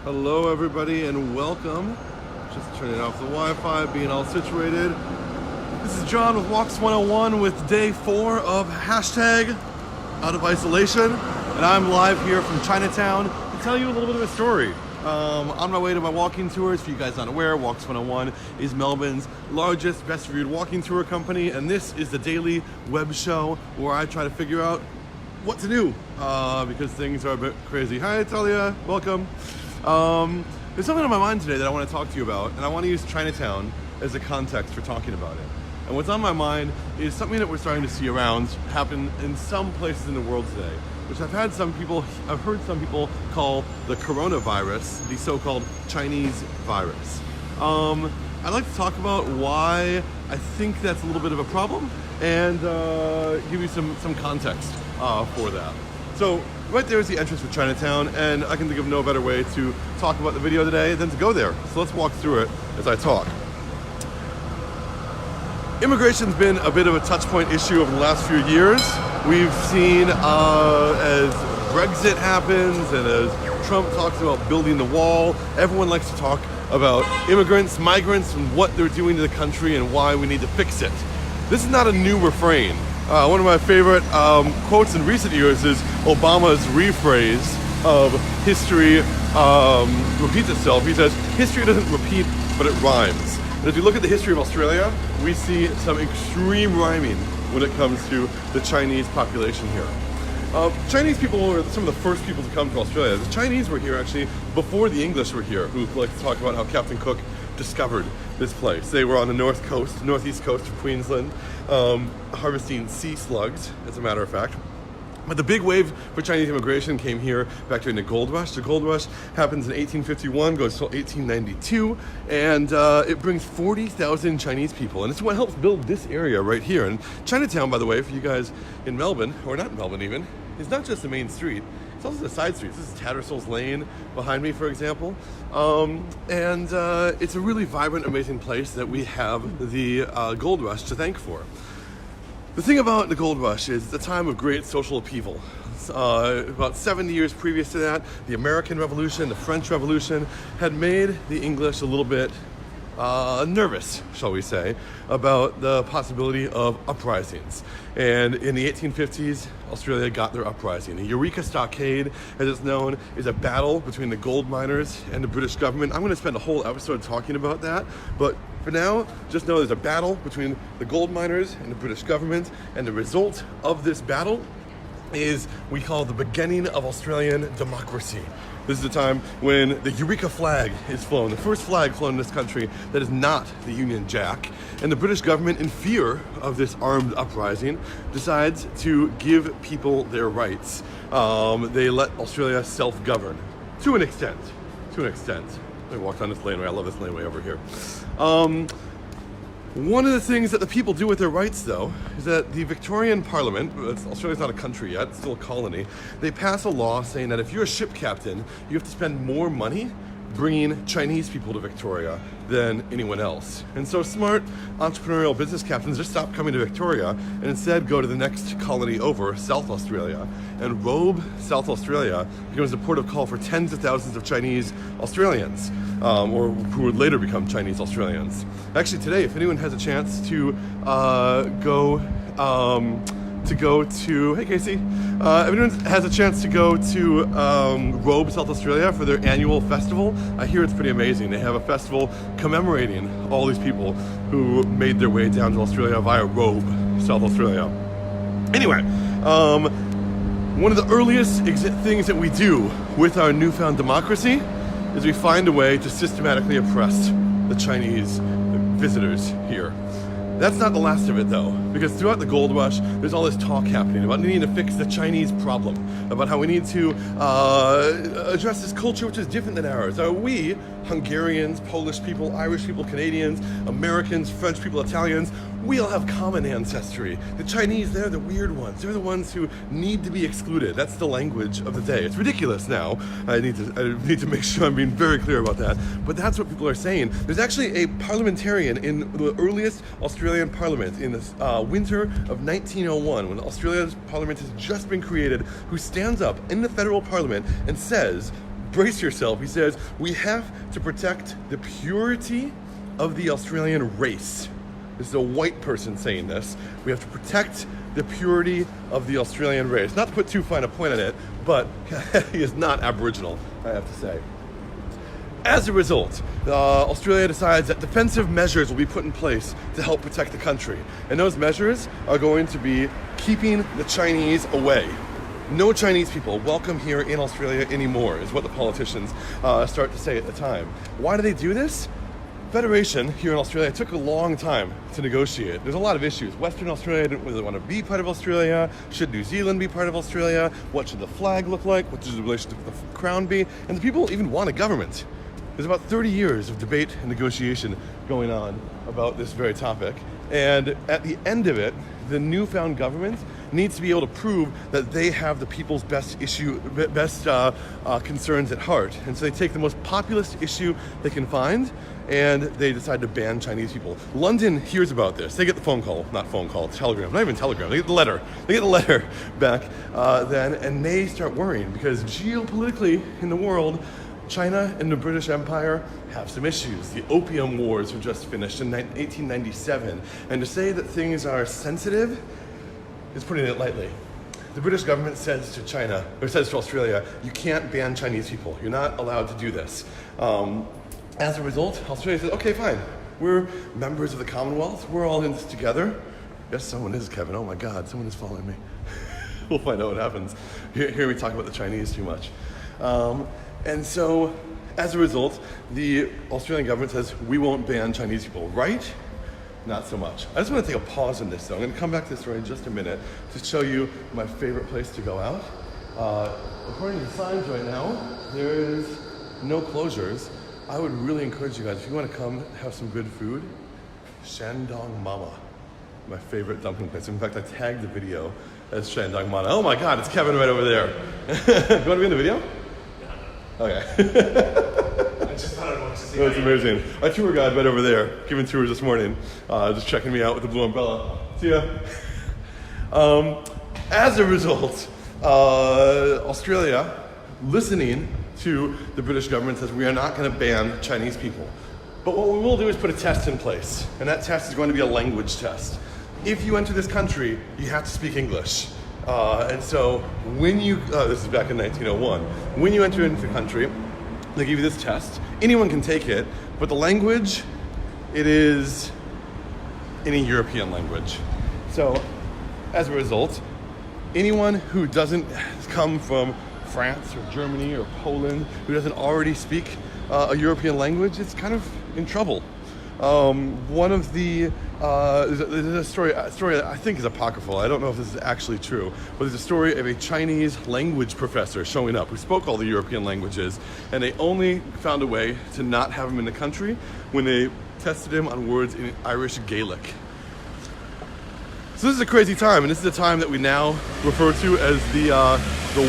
Hello everybody and welcome. Just turning off the Wi-Fi, being all situated. This is John with Walks 101 with day 4 of hashtag out of isolation. And I'm live here from Chinatown to tell you a little bit of a story. On my way to my walking tours, for you guys not aware, Walks 101 is Melbourne's largest, best reviewed walking tour company. And this is the daily web show where I try to figure out what to do because things are a bit crazy. Hi Talia, welcome. There's something on my mind today that I want to talk to you about, and I want to use Chinatown as a context for talking about it. And what's on my mind is something that we're starting to see around happen in some places in the world today, which I've heard some people call the coronavirus, the so-called Chinese virus. I'd like to talk about why I think that's a little bit of a problem and give you some context for that. So right there is the entrance for Chinatown, and I can think of no better way to talk about the video today than to go there. So let's walk through it as I talk. Immigration's been a bit of a touch point issue over the last few years. We've seen as Brexit happens and as Trump talks about building the wall, everyone likes to talk about immigrants, migrants, and what they're doing to the country and why we need to fix it. This is not a new refrain. One of my favorite quotes in recent years is Obama's rephrase of history repeats itself. He says, history doesn't repeat, but it rhymes. And if you look at the history of Australia, we see some extreme rhyming when it comes to the Chinese population here. Chinese people were some of the first people to come to Australia. The Chinese were here actually before the English were here, who like to talk about how Captain Cook discovered this place. They were on the northeast coast of Queensland, harvesting sea slugs, as a matter of fact. But the big wave for Chinese immigration came here back during the Gold Rush. The Gold Rush happens in 1851, goes till 1892, and it brings 40,000 Chinese people. And it's what helps build this area right here. And Chinatown, by the way, for you guys in Melbourne, or not in Melbourne even, is not just the main street. It's also the side streets. This is Tattersall's Lane behind me, for example. It's a really vibrant, amazing place that we have the Gold Rush to thank for. The thing about the Gold Rush is it's a time of great social upheaval. About 70 years previous to that, the American Revolution, the French Revolution, had made the English a little bit nervous, shall we say, about the possibility of uprisings. And in the 1850s, Australia got their uprising. The Eureka Stockade, as it's known, is a battle between the gold miners and the British government. I'm going to spend a whole episode talking about that, but for now, just know there's a battle between the gold miners and the British government, and the result of this battle is we call the beginning of Australian democracy. This is the time when the Eureka flag is flown, the first flag flown in this country that is not the Union Jack. And the British government, in fear of this armed uprising, decides to give people their rights. They let Australia self-govern, to an extent. I walked down this laneway, I love this laneway over here. One of the things that the people do with their rights, though, is that the Victorian Parliament, Australia's not a country yet, it's still a colony, they pass a law saying that if you're a ship captain, you have to spend more money bringing Chinese people to Victoria than anyone else. And so smart entrepreneurial business captains just stop coming to Victoria and instead go to the next colony over, South Australia. And Robe, South Australia, becomes the port of call for tens of thousands of Chinese Australians, or who would later become Chinese Australians. Actually today, if anyone has a chance to go to, hey Casey, if anyone has a chance to go to Robe, South Australia for their annual festival, I hear it's pretty amazing. They have a festival commemorating all these people who made their way down to Australia via Robe, South Australia. Anyway, one of the earliest things that we do with our newfound democracy is we find a way to systematically oppress the Chinese visitors here. That's not the last of it though, because throughout the Gold Rush, there's all this talk happening about needing to fix the Chinese problem, about how we need to address this culture which is different than ours. Are we, Hungarians, Polish people, Irish people, Canadians, Americans, French people, Italians, we all have common ancestry. The Chinese, they're the weird ones. They're the ones who need to be excluded. That's the language of the day. It's ridiculous now. I need to make sure I'm being very clear about that. But that's what people are saying. There's actually a parliamentarian in the earliest Australian parliament in the winter of 1901, when Australia's parliament has just been created, who stands up in the federal parliament and says, brace yourself. He says, we have to protect the purity of the Australian race. This is a white person saying this. We have to protect the purity of the Australian race. Not to put too fine a point on it, but he is not Aboriginal, I have to say. As a result, Australia decides that defensive measures will be put in place to help protect the country. And those measures are going to be keeping the Chinese away. No Chinese people welcome here in Australia anymore, is what the politicians start to say at the time. Why do they do this? Federation here in Australia took a long time to negotiate. There's a lot of issues. Western Australia didn't really want to be part of Australia. Should New Zealand be part of Australia? What should the flag look like? What should the relationship with the crown be? And the people even want a government. There's about 30 years of debate and negotiation going on about this very topic. And at the end of it, the newfound government needs to be able to prove that they have the people's best concerns at heart. And so they take the most populist issue they can find, and they decide to ban Chinese people. London hears about this. They get the telegram, not even telegram. They get the letter. They get the letter back then, and they start worrying because geopolitically in the world, China and the British Empire have some issues. The Opium Wars were just finished in 1897, and to say that things are sensitive is putting it lightly. The British government says to China, or says to Australia, you can't ban Chinese people. You're not allowed to do this. As a result, Australia says, okay, fine. We're members of the Commonwealth. We're all in this together. Yes, someone is, Kevin. Oh my God, someone is following me. We'll find out what happens. Here we talk about the Chinese too much. And so, as a result, the Australian government says, we won't ban Chinese people, right? Not so much. I just want to take a pause on this, though. I'm going to come back to this story in just a minute to show you my favorite place to go out. According to the signs right now, there is no closures. I would really encourage you guys, if you want to come have some good food, Shandong Mama, my favorite dumpling place. In fact, I tagged the video as Shandong Mama. Oh my God, it's Kevin right over there. You want to be in the video? Okay. I just thought I'd want to see. That's amazing. Our tour guide right over there, giving tours this morning, just checking me out with the blue umbrella. See ya. As a result, Australia, listening to the British government, says we are not going to ban Chinese people. But what we will do is put a test in place, and that test is going to be a language test. If you enter this country, you have to speak English. And so when you, this is back in 1901, when you enter into the country, they give you this test. Anyone can take it, but the language, it is any European language. So as a result, anyone who doesn't come from France or Germany or Poland, who doesn't already speak a European language, is kind of in trouble. One of the, there's a story that I think is apocryphal. I don't know if this is actually true, but there's a story of a Chinese language professor showing up who spoke all the European languages, and they only found a way to not have him in the country when they tested him on words in Irish Gaelic. So this is a crazy time, and this is a time that we now refer to as the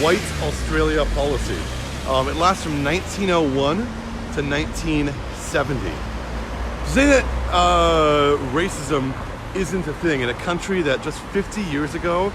White Australia policy. It lasts from 1901 to 1970. To say that racism isn't a thing in a country that just 50 years ago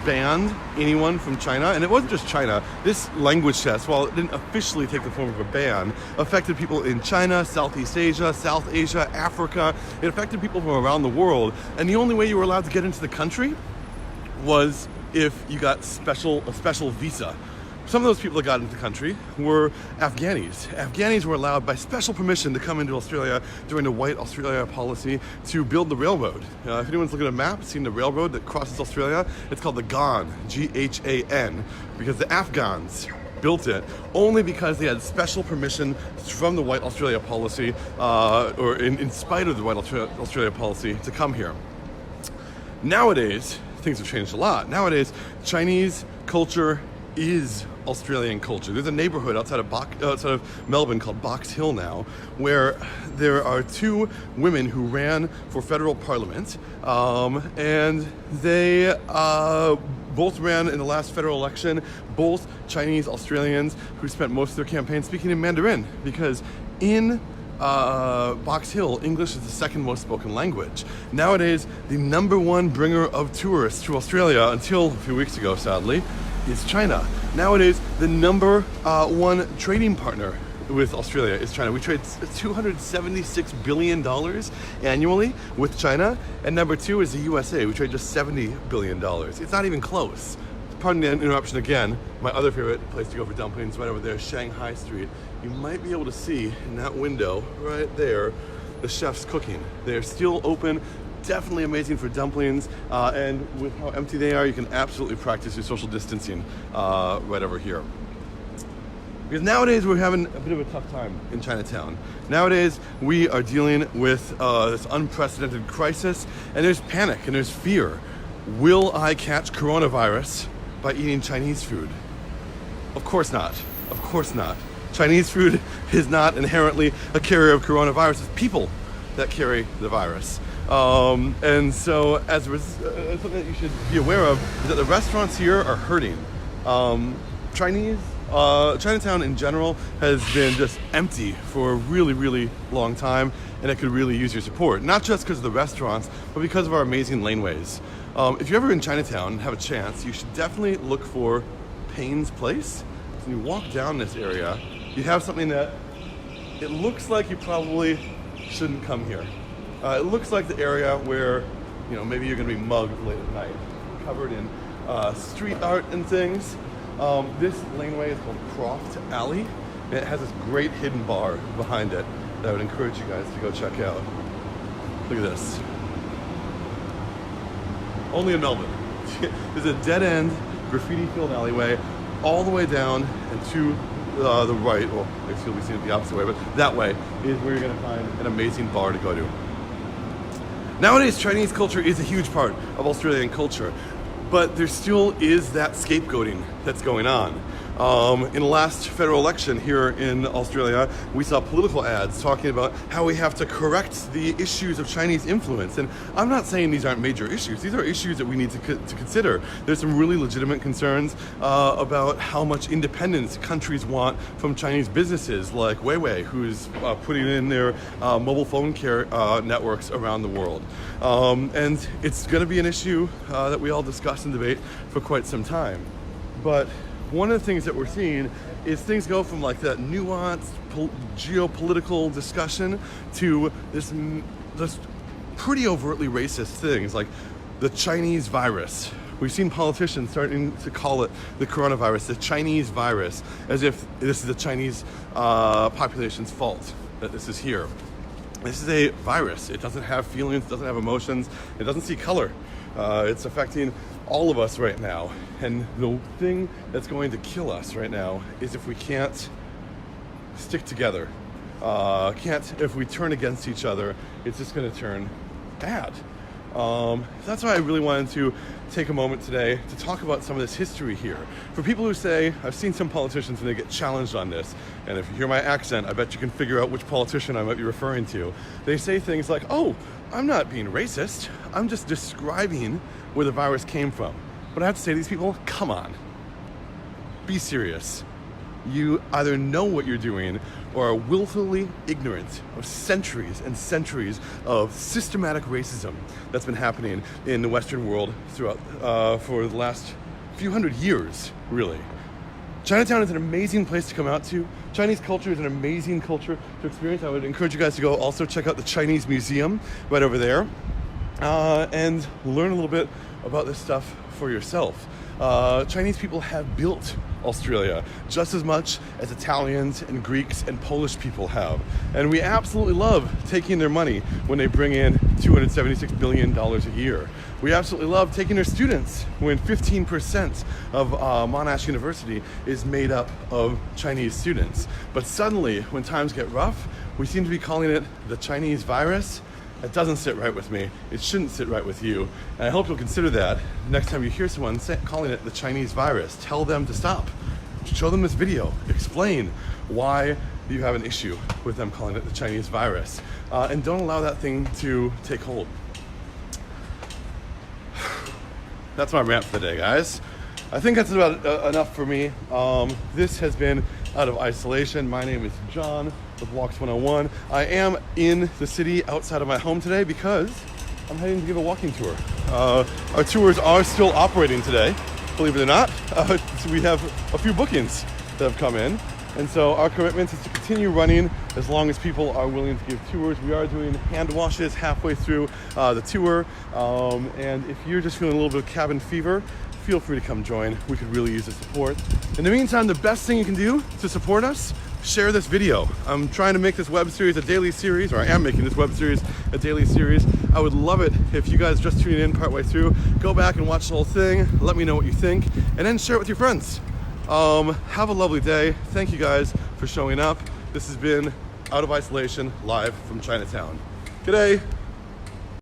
banned anyone from China, and it wasn't just China. This language test, while it didn't officially take the form of a ban, affected people in China, Southeast Asia, South Asia, Africa. It affected people from around the world, and the only way you were allowed to get into the country was if you got a special visa. Some of those people that got into the country were Afghanis. Afghanis were allowed by special permission to come into Australia during the White Australia policy to build the railroad. If anyone's looking at a map, seen the railroad that crosses Australia, it's called the Ghan, G-H-A-N, because the Afghans built it only because they had special permission from the White Australia policy, or in spite of the White Australia policy, to come here. Nowadays, things have changed a lot. Nowadays, Chinese culture is Australian culture. There's a neighborhood outside of Melbourne called Box Hill now, where there are two women who ran for federal parliament, and they both ran in the last federal election, both Chinese Australians who spent most of their campaign speaking in Mandarin, because in Box Hill, English is the second most spoken language. Nowadays, the #1 bringer of tourists to Australia, until a few weeks ago, sadly, is China. Nowadays, the number one trading partner with Australia is China. We trade $276 billion annually with China, and number two is the USA. We trade just $70 billion. It's not even close. Pardon the interruption again. My other favorite place to go for dumplings, right over there, Shanghai Street. You might be able to see in that window right there, the chefs cooking. They're still open. Definitely amazing for dumplings, and with how empty they are, you can absolutely practice your social distancing right over here. Because nowadays we're having a bit of a tough time in Chinatown. Nowadays we are dealing with this unprecedented crisis, and there's panic and there's fear. Will I catch coronavirus by eating Chinese food? Of course not. Of course not. Chinese food is not inherently a carrier of coronavirus. It's people that carry the virus. And so as something that you should be aware of is that the restaurants here are hurting. Chinatown in general has been just empty for a really, really long time, and it could really use your support. Not just because of the restaurants, but because of our amazing laneways. If you're ever in Chinatown and have a chance, you should definitely look for Payne's Place. So when you walk down this area, you have something that it looks like you probably shouldn't come here. It looks like the area where, maybe you're going to be mugged late at night, covered in street art and things. This laneway is called Croft Alley, and it has this great hidden bar behind it that I would encourage you guys to go check out. Look at this. Only in Melbourne. There's a dead-end, graffiti-filled alleyway all the way down and to the right. Well, I guess you'll be seeing it the opposite way, but that way is where you're going to find an amazing bar to go to. Nowadays, Chinese culture is a huge part of Australian culture, but there still is that scapegoating that's going on. In the last federal election here in Australia, we saw political ads talking about how we have to correct the issues of Chinese influence. And I'm not saying these aren't major issues. These are issues that we need to consider. There's some really legitimate concerns about how much independence countries want from Chinese businesses like Huawei, who's putting in their mobile phone care networks around the world. And it's going to be an issue that we all discuss and debate for quite some time. But one of the things that we're seeing is things go from like that nuanced geopolitical discussion to this pretty overtly racist things like the Chinese virus. We've seen politicians starting to call it the coronavirus, the Chinese virus, as if this is the Chinese population's fault that this is here. This is a virus. It doesn't have feelings, it doesn't have emotions, it doesn't see color. It's affecting all of us right now. And the thing that's going to kill us right now is if we can't stick together. If we turn against each other, it's just going to turn bad. That's why I really wanted to take a moment today to talk about some of this history here. For people who say, I've seen some politicians when they get challenged on this, and if you hear my accent, I bet you can figure out which politician I might be referring to. They say things like, oh, I'm not being racist, I'm just describing where the virus came from. But I have to say to these people, come on, be serious. You either know what you're doing or are willfully ignorant of centuries and centuries of systematic racism that's been happening in the Western world throughout for the last few hundred years, really. Chinatown is an amazing place to come out to. Chinese culture is an amazing culture to experience. I would encourage you guys to go also check out the Chinese Museum right over there and learn a little bit about this stuff for yourself. Chinese people have built Australia just as much as Italians and Greeks and Polish people have. And we absolutely love taking their money when they bring in $276 billion a year. We absolutely love taking their students when 15% of Monash University is made up of Chinese students. But suddenly, when times get rough, we seem to be calling it the Chinese virus. That doesn't sit right with me. It shouldn't sit right with you. And I hope you'll consider that next time you hear someone calling it the Chinese virus. Tell them to stop. Show them this video. Explain why you have an issue with them calling it the Chinese virus. And don't allow that thing to take hold. That's my rant for the day, guys. I think that's about enough for me. This has been Out of Isolation. My name is John with Walks 101. I am in the city outside of my home today because I'm heading to give a walking tour. Our tours are still operating today. believe it or not, we have a few bookings that have come in. And so our commitment is to continue running as long as people are willing to give tours. We are doing hand washes halfway through the tour. And if you're just feeling a little bit of cabin fever, feel free to come join. We could really use the support. In the meantime, the best thing you can do to support us, share this video. I'm trying to make this web series a daily series, or I am making this web series a daily series. I would love it if you guys just tuning in partway through, go back and watch the whole thing, let me know what you think, and then share it with your friends. Have a lovely day. Thank you guys for showing up. This has been Out of Isolation, live from Chinatown. Good day.